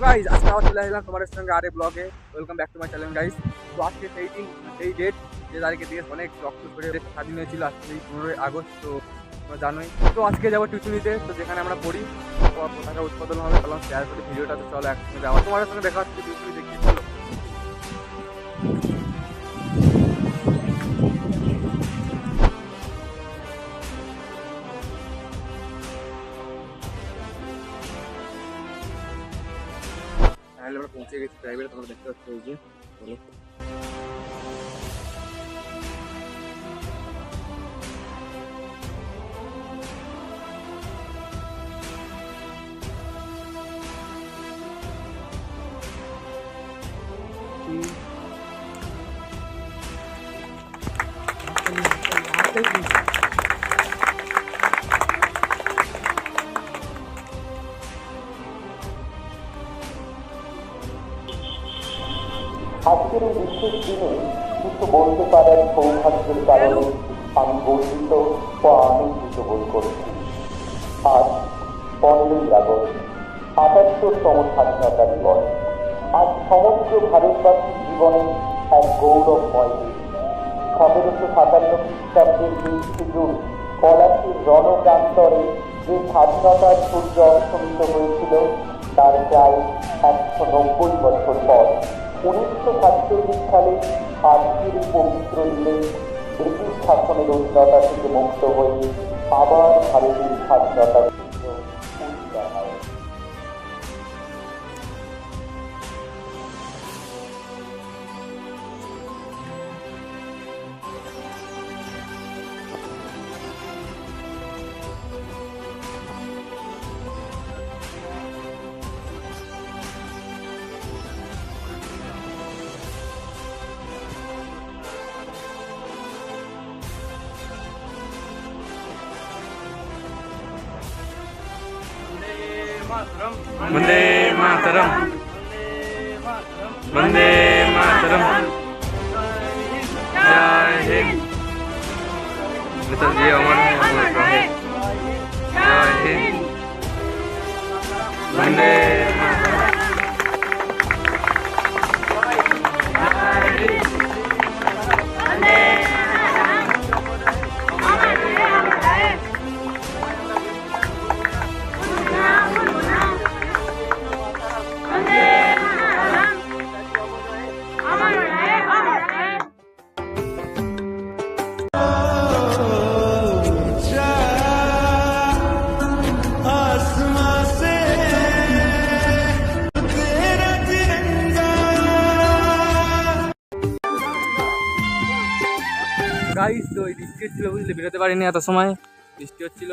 Guys আজকে আবার চলে আসলাম তোমাদের সঙ্গে আরে ব্লগে। Welcome back to my channel guys. তো আজকে সেই দিন, সেই ডেট যে তারিখে দিয়ে অনেক রক্ত করে স্বাধীন হয়েছিল, আজকে এই 15ই আগস্ট। তো তোমরা জানোই। তো আজকে যাবো টিউশনিতে, তো যেখানে আমরা পড়ি পতাকা উদ্বোধন হবে, তাহলে শেয়ার করি ভিডিওটা। তো চলো একসঙ্গে যাওয়া, তোমাদের সঙ্গে দেখা হচ্ছে টিউশনি দেখি। চলো তাহলে আমরা পৌঁছে গেছি প্রাইভেটে, তোমরা দেখতে পাচ্ছ এই যে। চলো আজকের এই বিশেষ দিনে কিছু বলতে পারার সৌভাগ্যের কারণে আমি গর্বিত ও আনন্দিত বোধ করছি। আজ 15ই আগস্ট, ৭৮তম স্বাধীনতা দিবস। আজ সমগ্র ভারতবাসীর জীবনে এক গৌরবময় দিন। ১৭৫৭ খ্রিস্টাব্দের ২০ জুন পলাশীর রণপ্রান্তরে যে স্বাধীনতার সূর্য অস্তমিত হয়েছিল, তার প্রায় ১৯০ বছর পর ১৯৪৭ সালে আজকের এই পবিত্র দিনে ব্রিটিশ শাসনের অধীনতা থেকে মুক্ত হয়ে আবার ভারতের স্বাধীনতার সূর্য উদয় হয়। वंदे मातरम, वंदे मातरम, जय हिंद। नेताजी अमर रहे, जय हिंद, वंदे मातरम। গাইস, তো এই বৃষ্টি হচ্ছিল, বুঝলে, বেরোতে পারিনি এত সময়, বৃষ্টি হচ্ছিল।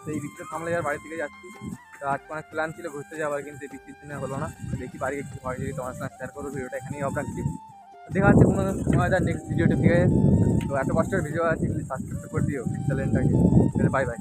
তো এই বৃষ্টি থামলে যাওয়ার বাড়ি থেকে যাচ্ছি। তো আজকে অনেক প্ল্যান ছিল ঘুরতে যাওয়ার, কিন্তু এই বৃষ্টির দিনে হলো না। দেখি বাড়ি একটু হয়, যদি তোমার সঙ্গে শেয়ার করবো। ভিডিওটা এখানেই অফ রাখছি। দেখা যাচ্ছে কোনো সময় নেক্সট ভিডিওটা থেকে। তো এত কষ্টের ভিডিও আছে, সাবস্ক্রাইব করে দিও চ্যানেলটাকে। Bye bye.